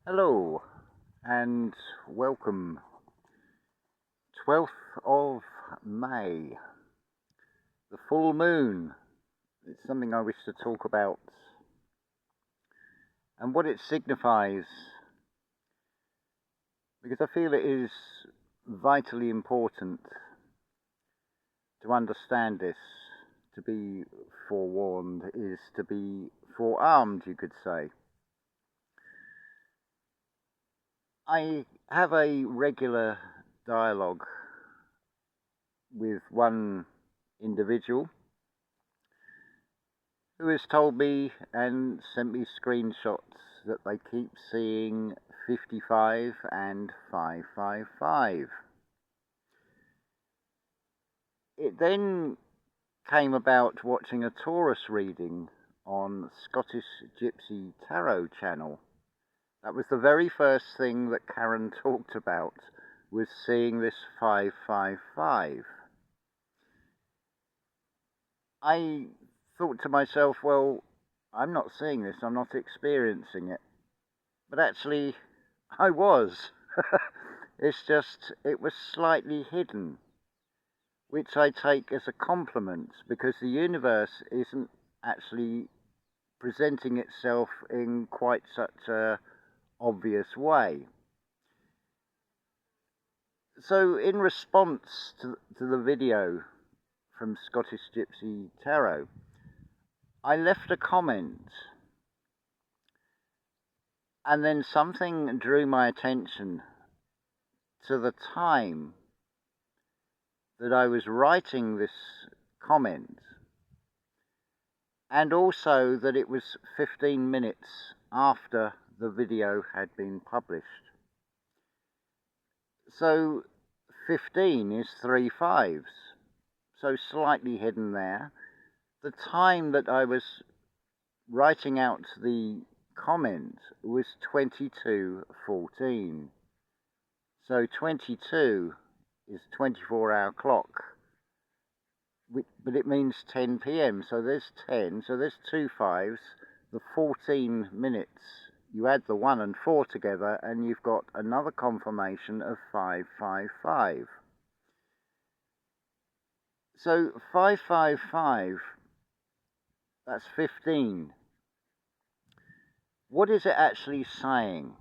Hello and welcome. 12th of May, the full moon. It's something I wish to talk about and what it signifies, because I feel it is vitally important to understand this. To be forewarned is to be forearmed, you could say. I have a regular dialogue with one individual who has told me and sent me screenshots that they keep seeing 55 and 555. It then came about watching a Taurus reading on Scottish Gypsy Tarot channel. That was the very first thing that Karen talked about, was seeing this 555. I thought to myself, well, I'm not seeing this, I'm not experiencing it. But actually, I was. It's just, it was slightly hidden, which I take as a compliment, because the universe isn't actually presenting itself in quite such a obvious way. So in response to the video from Scottish Gypsy Tarot, I left a comment, and then something drew my attention to the time that I was writing this comment, and also that it was 15 minutes after the video had been published. So 15 is 3 5s, so slightly hidden there. The time that I was writing out the comment was 22:14. So 22 is 24-hour clock, but it means 10 p.m. So there's 10, so there's 2 5s, the 14 minutes. You add the 1 and 4 together and you've got another confirmation of 555. So 555, that's 15. What is it actually saying?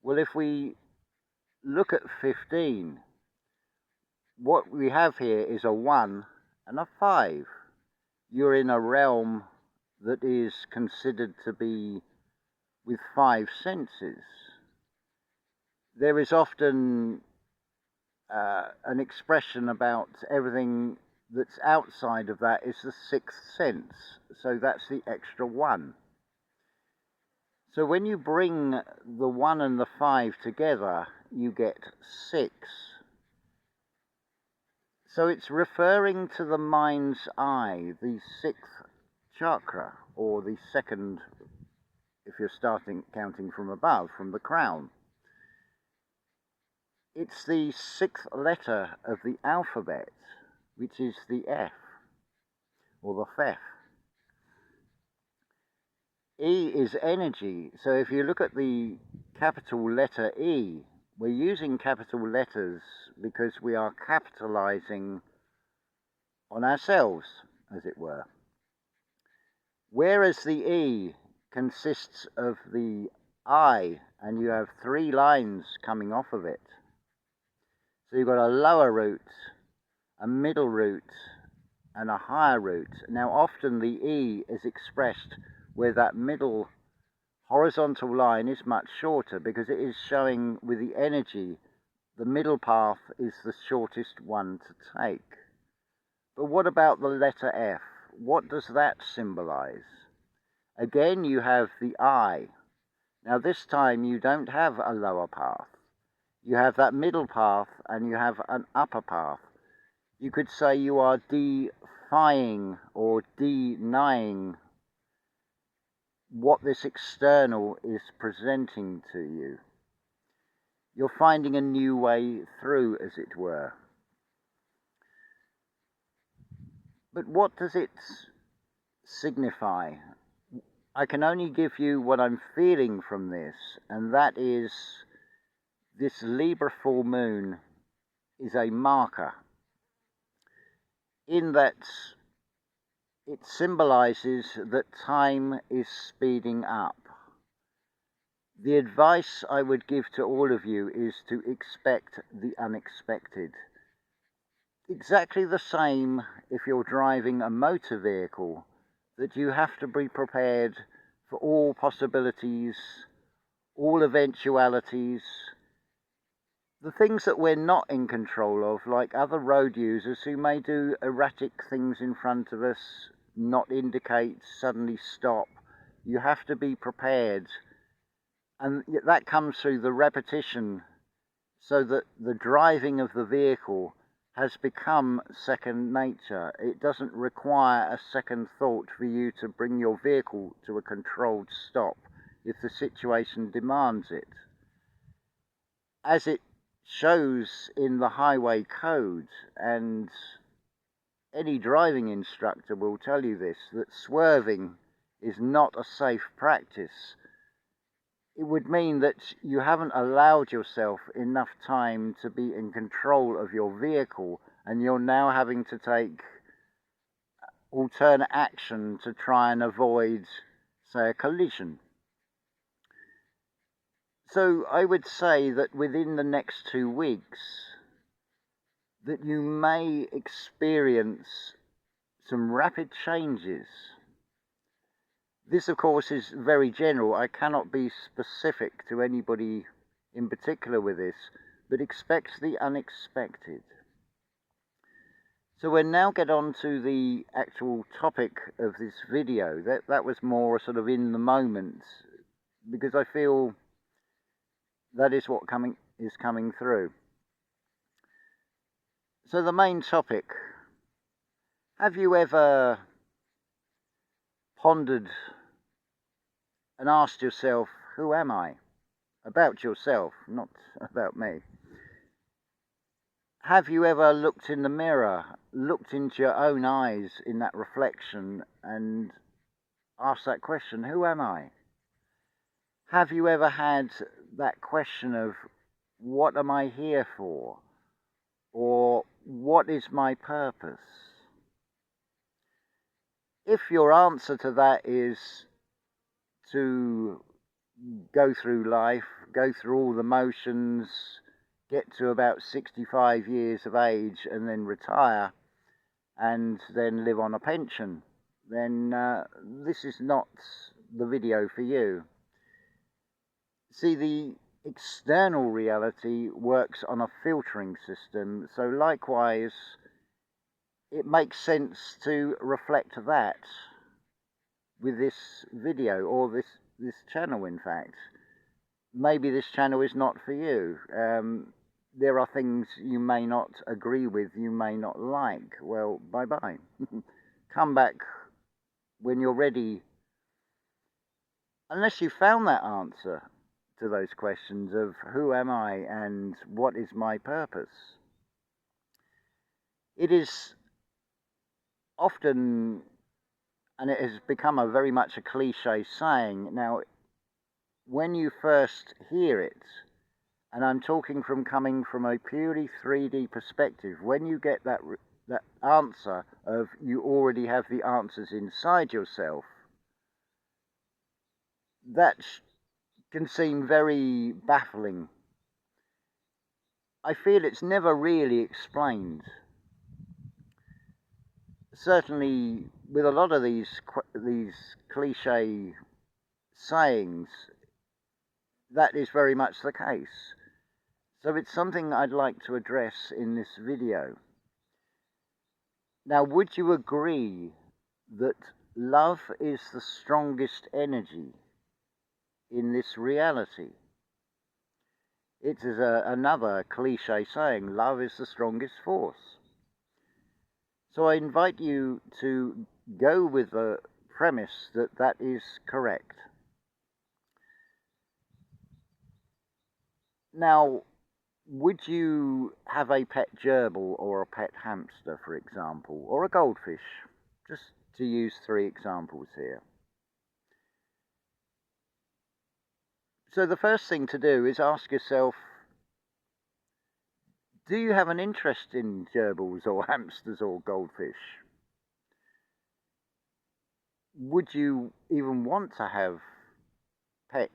Well, if we look at 15, what we have here is a 1 and a 5. You're in a realm that is considered to be with 5 senses. There is often an expression about everything that's outside of that is the 6th sense. So that's the extra 1. So when you bring the 1 and the 5 together, you get 6. So it's referring to the mind's eye, the 6th chakra, or the second, if you're counting from above, from the crown. It's the 6th letter of the alphabet, which is the F, or the Fef. E is energy, so if you look at the capital letter E, we're using capital letters because we are capitalizing on ourselves, as it were. Whereas the E consists of the I, and you have 3 lines coming off of it. So you've got a lower root, a middle root, and a higher root. Now often the E is expressed where that middle horizontal line is much shorter, because it is showing with the energy the middle path is the shortest one to take. But what about the letter F? What does that symbolize? Again, you have the I. Now this time you don't have a lower path. You have that middle path and you have an upper path. You could say you are defying or denying what this external is presenting to you. You're finding a new way through, as it were. But what does it signify? I can only give you what I'm feeling from this, and that is this Libra full moon is a marker in that it symbolizes that time is speeding up. The advice I would give to all of you is to expect the unexpected. Exactly the same if you're driving a motor vehicle, that you have to be prepared for all possibilities, all eventualities, the things that we're not in control of, like other road users who may do erratic things in front of us, not indicate, suddenly stop. You have to be prepared. And that comes through the repetition, so that the driving of the vehicle has become second nature. It doesn't require a second thought for you to bring your vehicle to a controlled stop if the situation demands it. As it shows in the highway code, and any driving instructor will tell you this, that swerving is not a safe practice. It would mean that you haven't allowed yourself enough time to be in control of your vehicle, and you're now having to take alternate action to try and avoid, say, a collision. So I would say that within the next 2 weeks, that you may experience some rapid changes. This, of course, is very general. I cannot be specific to anybody in particular with this, but expect the unexpected. So we'll now get on to the actual topic of this video. That was more sort of in the moment, because I feel that is what is coming through. So the main topic: have you ever pondered and asked yourself, who am I? About yourself, not about me. Have you ever looked in the mirror, looked into your own eyes in that reflection and asked that question, who am I? Have you ever had that question of, what am I here for? Or what is my purpose? If your answer to that is to go through life, go through all the motions, get to about 65 years of age and then retire, and then live on a pension, then this is not the video for you. See, the external reality works on a filtering system, so likewise it makes sense to reflect that with this video, or this channel. In fact, maybe this channel is not for you. There are things you may not agree with, you may not like. Well, bye-bye. Come back when you're ready, unless you found that answer to those questions of who am I and what is my purpose. It is often, and it has become a very much a cliche saying. Now, when you first hear it, and I'm talking from coming from a purely 3D perspective, when you get that answer of you already have the answers inside yourself, that can seem very baffling. I feel it's never really explained. Certainly, with a lot of these cliche sayings, that is very much the case. So it's something I'd like to address in this video. Now, would you agree that love is the strongest energy in this reality? It is another cliche saying, love is the strongest force. So I invite you to go with the premise that that is correct. Now, would you have a pet gerbil or a pet hamster, for example, or a goldfish? Just to use 3 examples here. So the first thing to do is ask yourself, do you have an interest in gerbils or hamsters or goldfish? Would you even want to have pets?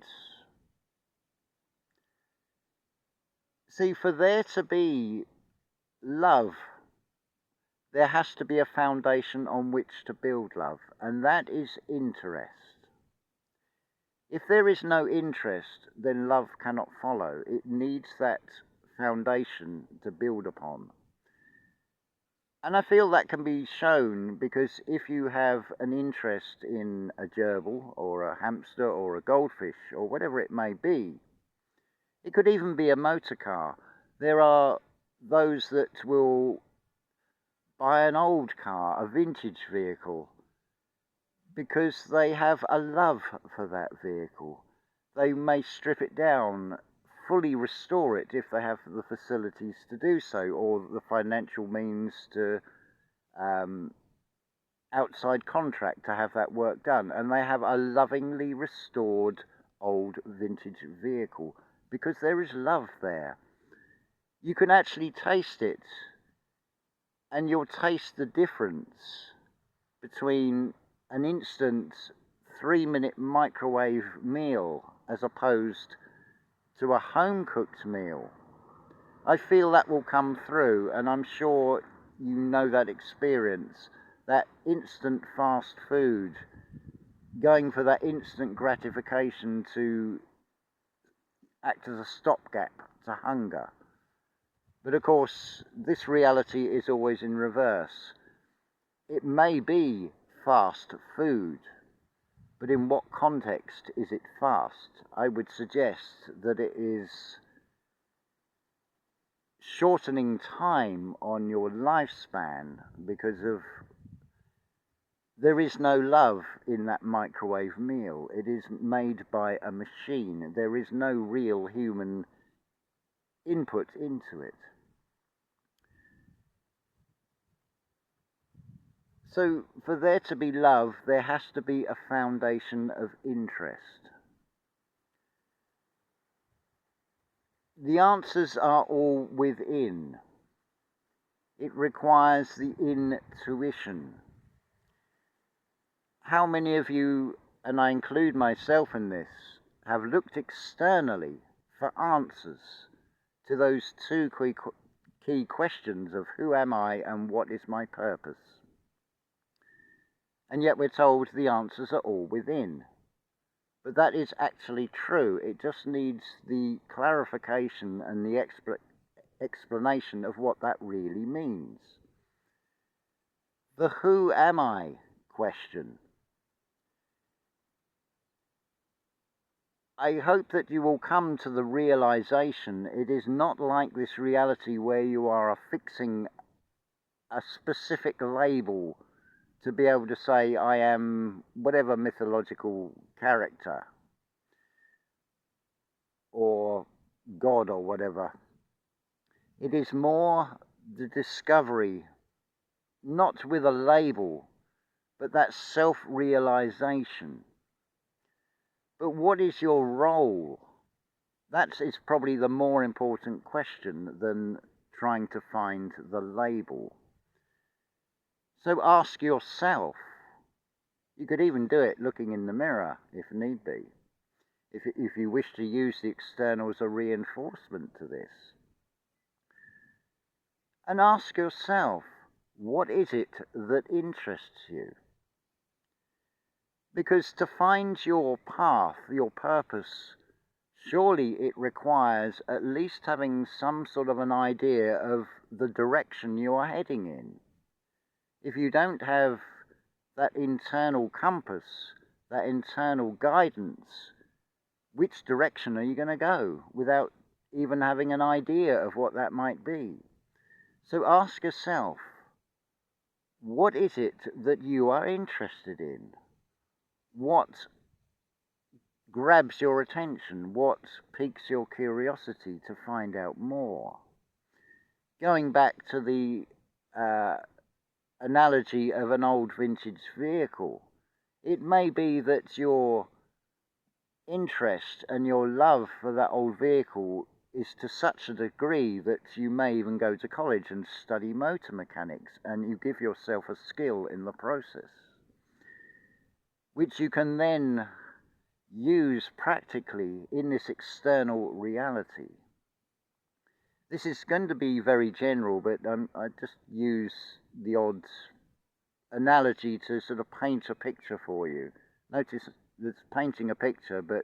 See, for there to be love, there has to be a foundation on which to build love, and that is interest. If there is no interest, then love cannot follow. It needs that foundation to build upon. And I feel that can be shown because if you have an interest in a gerbil or a hamster or a goldfish or whatever it may be, it could even be a motor car. There are those that will buy an old car, a vintage vehicle, because they have a love for that vehicle. They may strip it down, fully restore it if they have the facilities to do so, or the financial means to outside contract to have that work done, and they have a lovingly restored old vintage vehicle because there is love there. You can actually taste it, and you'll taste the difference between an instant 3-minute microwave meal as opposed to a home-cooked meal. I feel that will come through, and I'm sure you know that experience, that instant fast food, going for that instant gratification to act as a stopgap to hunger. But of course, this reality is always in reverse. It may be fast food, but in what context is it fast? I would suggest that it is shortening time on your lifespan because of there is no love in that microwave meal. It is made by a machine. There is no real human input into it. So for there to be love, there has to be a foundation of interest. The answers are all within. It requires the intuition. How many of you, and I include myself in this, have looked externally for answers to those two key questions of who am I and what is my purpose? And yet we're told the answers are all within. But that is actually true. It just needs the clarification and the explanation of what that really means. The who am I question. I hope that you will come to the realization it is not like this reality where you are affixing a specific label to be able to say, I am whatever mythological character, or God, or whatever. It is more the discovery, not with a label, but that self-realization. But what is your role? That is probably the more important question than trying to find the label. So ask yourself. You could even do it looking in the mirror, if need be, if you wish to use the external as a reinforcement to this. And ask yourself, what is it that interests you? Because to find your path, your purpose, surely it requires at least having some sort of an idea of the direction you are heading in. If you don't have that internal compass, that internal guidance, which direction are you going to go without even having an idea of what that might be? So ask yourself, what is it that you are interested in? What grabs your attention? What piques your curiosity to find out more? Going back to the analogy of an old vintage vehicle, it may be that you're interest and your love for that old vehicle is to such a degree that you may even go to college and study motor mechanics, and you give yourself a skill in the process, which you can then use practically in this external reality. This is going to be very general, but I just use the odd analogy to sort of paint a picture for you. Notice it's painting a picture, but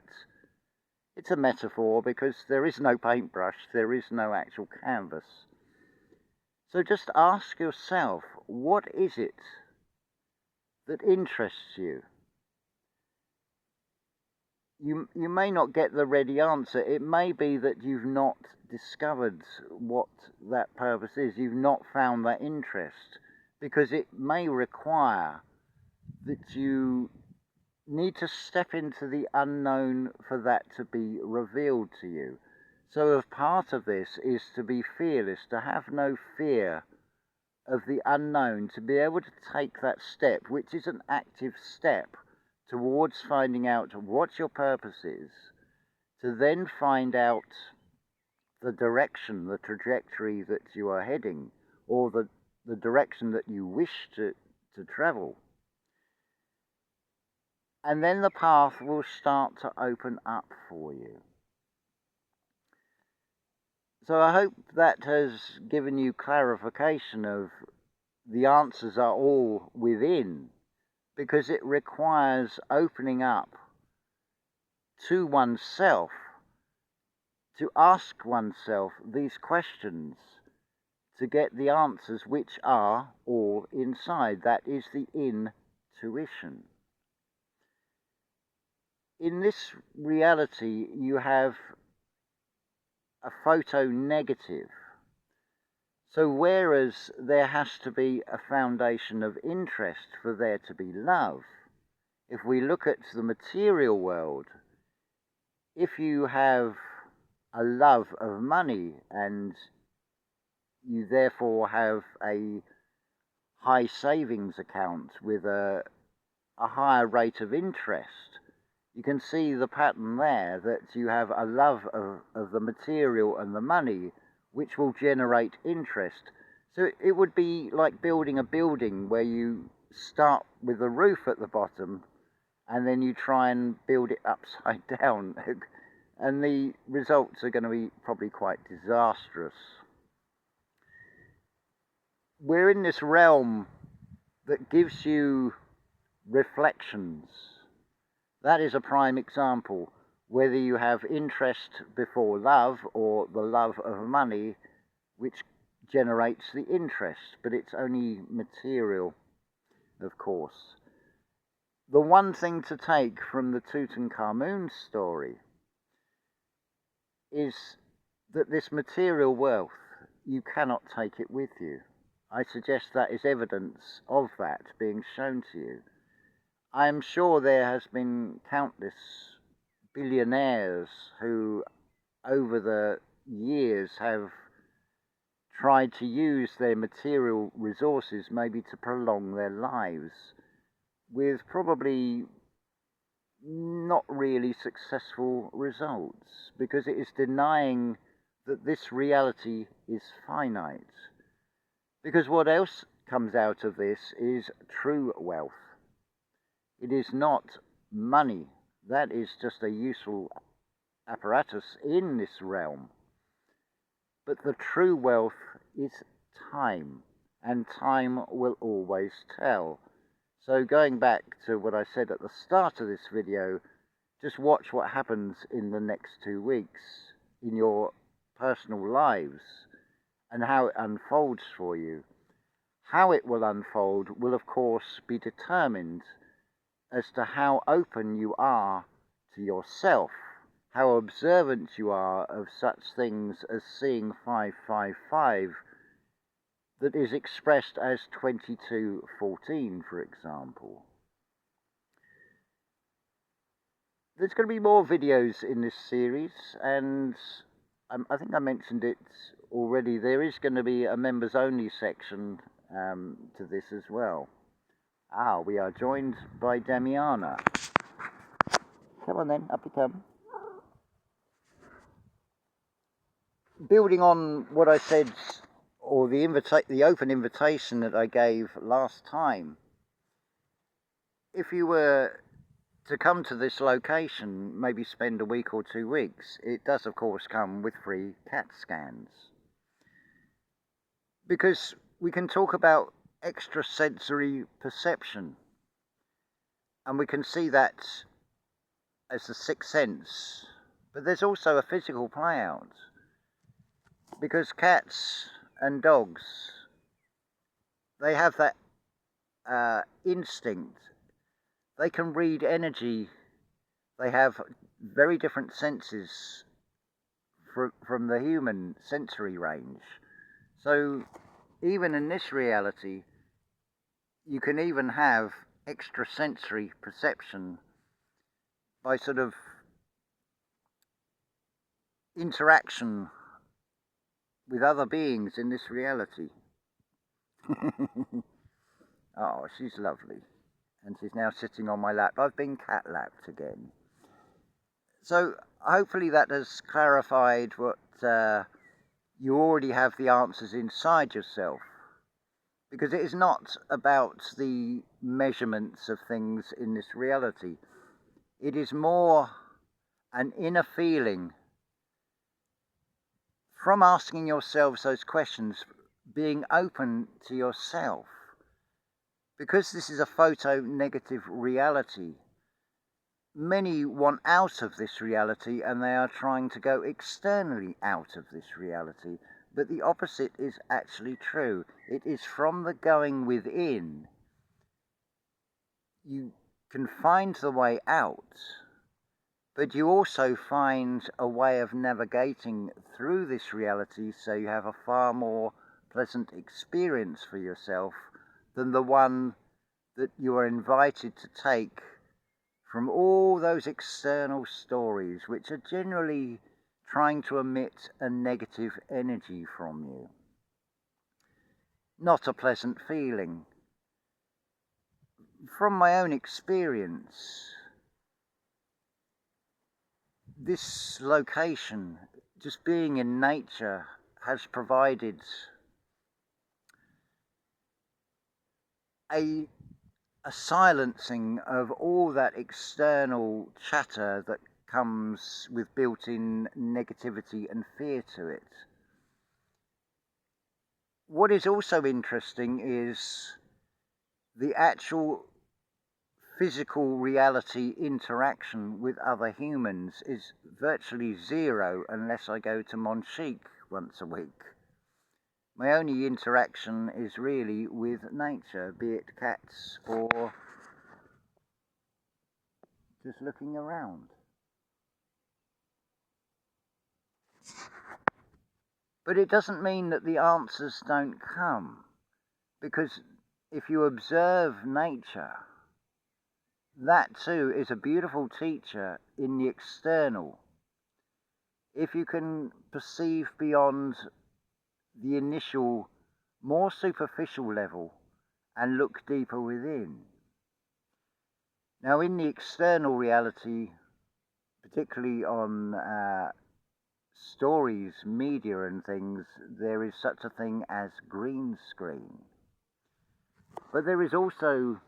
it's a metaphor because there is no paintbrush, there is no actual canvas. So just ask yourself, what is it that interests you? You may not get the ready answer. It may be that you've not discovered what that purpose is. You've not found that interest, because it may require that you need to step into the unknown for that to be revealed to you. So a part of this is to be fearless, to have no fear of the unknown, to be able to take that step, which is an active step towards finding out what your purpose is, to then find out the direction, the trajectory that you are heading, or the direction that you wish to travel. And then the path will start to open up for you. So I hope that has given you clarification of the answers are all within, because it requires opening up to oneself, to ask oneself these questions, to get the answers which are all inside. That is the intuition. In this reality, you have a photo negative. So whereas there has to be a foundation of interest for there to be love, if we look at the material world, if you have a love of money and you therefore have a high savings account with a higher rate of interest, you can see the pattern there, that you have a love of the material and the money, which will generate interest. So it would be like building a building where you start with the roof at the bottom and then you try and build it upside down. And the results are going to be probably quite disastrous. We're in this realm that gives you reflections. That is a prime example. Whether you have interest before love or the love of money, which generates the interest, but it's only material, of course. The one thing to take from the Tutankhamun story is that this material wealth, you cannot take it with you. I suggest that is evidence of that being shown to you. I am sure there has been countless billionaires who, over the years, have tried to use their material resources maybe to prolong their lives, with probably not really successful results, because it is denying that this reality is finite. Because what else comes out of this is true wealth. It is not money. That is just a useful apparatus in this realm. But the true wealth is time, and time will always tell. So going back to what I said at the start of this video, just watch what happens in the next 2 weeks in your personal lives and how it unfolds for you. How it will unfold will, of course, be determined as to how open you are to yourself, how observant you are of such things as seeing 555 that is expressed as 2214, for example. There's going to be more videos in this series, and I think I mentioned it already. There is going to be a members only section to this as well. We are joined by Damiana. Come on then, up you come. Building on what I said, or the open invitation that I gave last time, if you were to come to this location, maybe spend a week or 2 weeks, it does of course come with free CAT scans. Because we can talk about extrasensory perception, and we can see that as the sixth sense, but there's also a physical play out, because cats and dogs, they have that instinct. They can read energy. They have very different senses from the human sensory range. So even in this reality, you can even have extrasensory perception by sort of interaction with other beings in this reality. Oh, she's lovely. And she's now sitting on my lap. I've been cat-lapped again. So hopefully that has clarified what you already have the answers inside yourself. Because it is not about the measurements of things in this reality. It is more an inner feeling from asking yourselves those questions, being open to yourself. Because this is a photo-negative reality, many want out of this reality and they are trying to go externally out of this reality. But the opposite is actually true. It is from the going within. You can find the way out, but you also find a way of navigating through this reality so you have a far more pleasant experience for yourself than the one that you are invited to take from all those external stories which are generally trying to emit a negative energy from you. Not a pleasant feeling. From my own experience, this location, just being in nature, has provided a silencing of all that external chatter that comes with built-in negativity and fear to it. What is also interesting is the actual physical reality interaction with other humans is virtually zero unless I go to Monchique once a week. My only interaction is really with nature, be it cats or just looking around. But it doesn't mean that the answers don't come, because if you observe nature, that too is a beautiful teacher in the external. If you can perceive beyond the initial, more superficial level and look deeper within. Now in the external reality, particularly on stories, media and things, there is such a thing as green screen. But there is also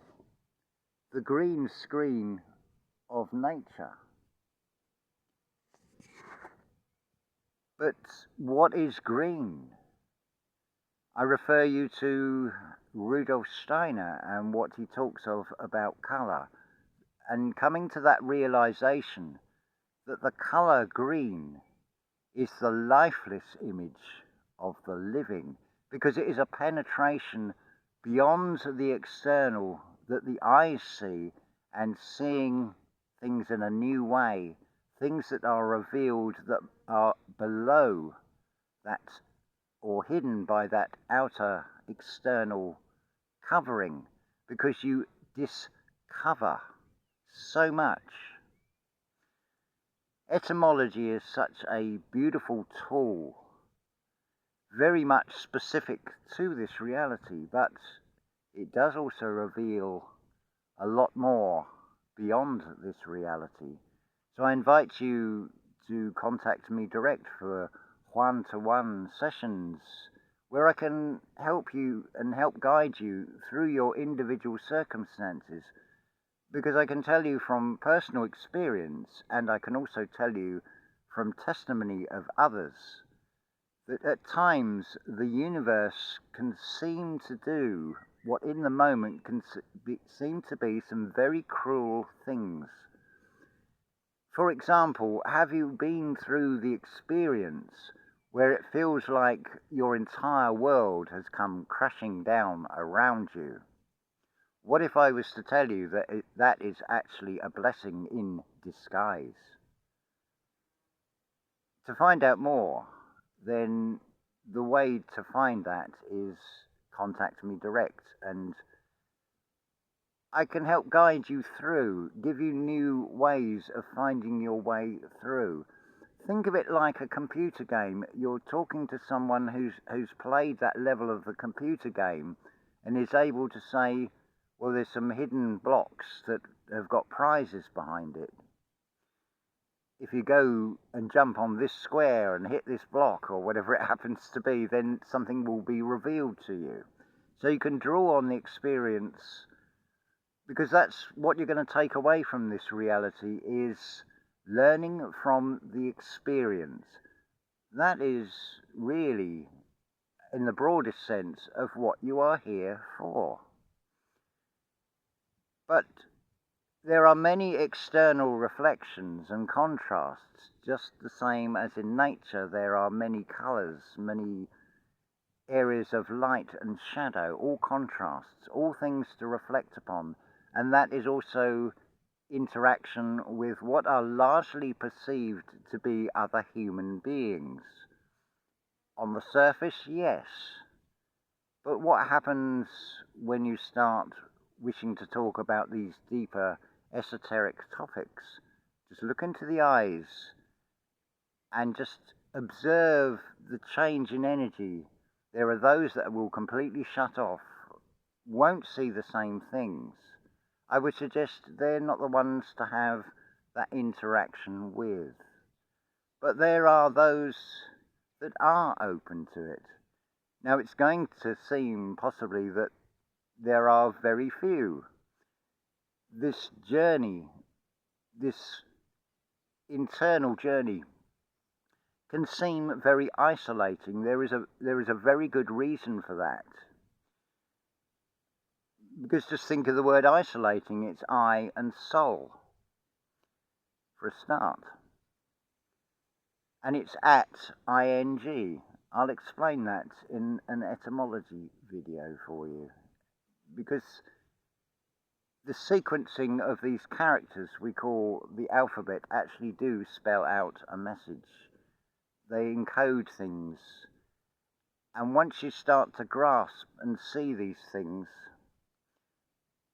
the green screen of nature. But what is green? I refer you to Rudolf Steiner and what he talks of about colour, and coming to that realization that the colour green is the lifeless image of the living, because it is a penetration beyond the external that the eyes see, and seeing things in a new way, things that are revealed that are below that or hidden by that outer external covering, because you discover so much. Etymology is such a beautiful tool, very much specific to this reality, but it does also reveal a lot more beyond this reality. So I invite you to contact me direct for one-to-one sessions where I can help you and help guide you through your individual circumstances, because I can tell you from personal experience, and I can also tell you from testimony of others, that at times the universe can seem to do what in the moment can seem to be some very cruel things. For example, have you been through the experience where it feels like your entire world has come crashing down around you? What if I was to tell you that that is actually a blessing in disguise? To find out more, then the way to find that is contact me direct, and I can help guide you through, give you new ways of finding your way through. Think of it like a computer game. You're talking to someone who's played that level of the computer game and is able to say, well, there's some hidden blocks that have got prizes behind it. If you go and jump on this square and hit this block or whatever it happens to be, then something will be revealed to you. So you can draw on the experience, because that's what you're going to take away from this reality, is learning from the experience. That is really, in the broadest sense, of what you are here for. But there are many external reflections and contrasts, just the same as in nature there are many colours, many areas of light and shadow, all contrasts, all things to reflect upon. And that is also interaction with what are largely perceived to be other human beings. On the surface, yes. But what happens when you start wishing to talk about these deeper esoteric topics? Just look into the eyes and just observe the change in energy. There are those that will completely shut off, won't see the same things. I would suggest they're not the ones to have that interaction with. But there are those that are open to it. Now, it's going to seem possibly that there are very few. This journey, this internal journey, can seem very isolating. There is a very good reason for that. Because just think of the word isolating. It's I and soul, for a start. And it's at ing. I'll explain that in an etymology video for you. Because the sequencing of these characters we call the alphabet actually do spell out a message. They encode things. And once you start to grasp and see these things,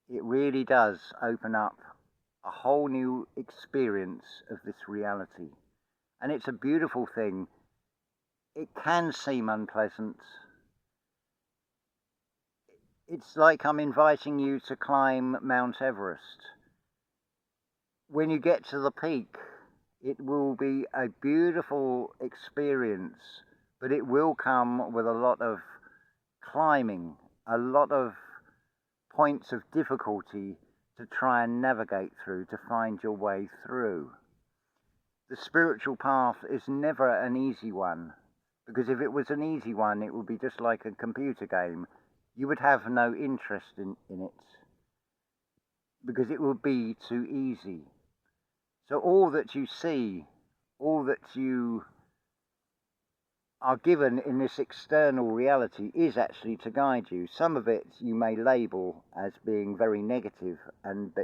it really does open up a whole new experience of this reality. And it's a beautiful thing. It can seem unpleasant. It's like I'm inviting you to climb Mount Everest. When you get to the peak, it will be a beautiful experience, but it will come with a lot of climbing, a lot of points of difficulty to try and navigate through, to find your way through. The spiritual path is never an easy one, because if it was an easy one, it would be just like a computer game. You would have no interest in it, because it would be too easy. So all that you see, all that you are given in this external reality is actually to guide you. Some of it you may label as being very negative and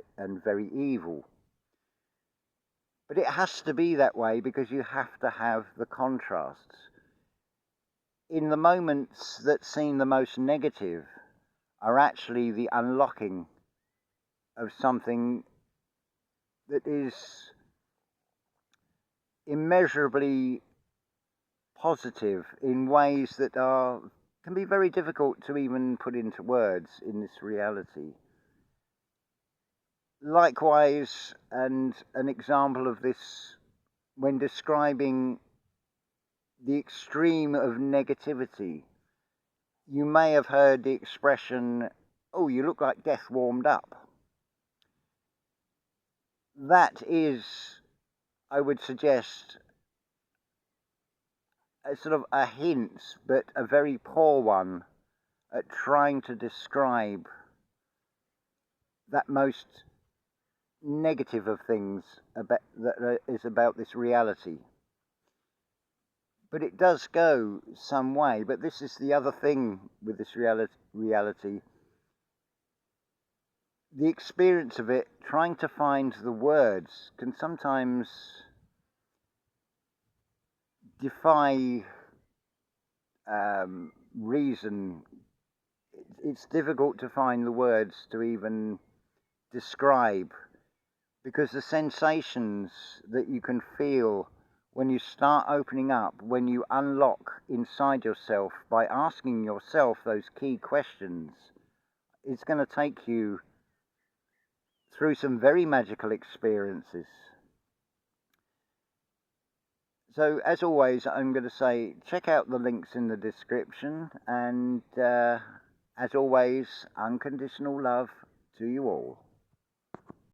very evil. But it has to be that way because you have to have the contrasts. In the moments that seem the most negative are actually the unlocking of something that is immeasurably positive in ways that can be very difficult to even put into words in this reality. Likewise, and an example of this, when describing the extreme of negativity, you may have heard the expression, "Oh, you look like death warmed up." That is, I would suggest, a sort of a hint, but a very poor one, at trying to describe that most negative of things that is about this reality. But it does go some way. But this is the other thing with this reality. The experience of it, trying to find the words, can sometimes defy reason. It's difficult to find the words to even describe, because the sensations that you can feel when you start opening up, when you unlock inside yourself by asking yourself those key questions, it's going to take you through some very magical experiences. So, as always, I'm going to say check out the links in the description, and as always, unconditional love to you all.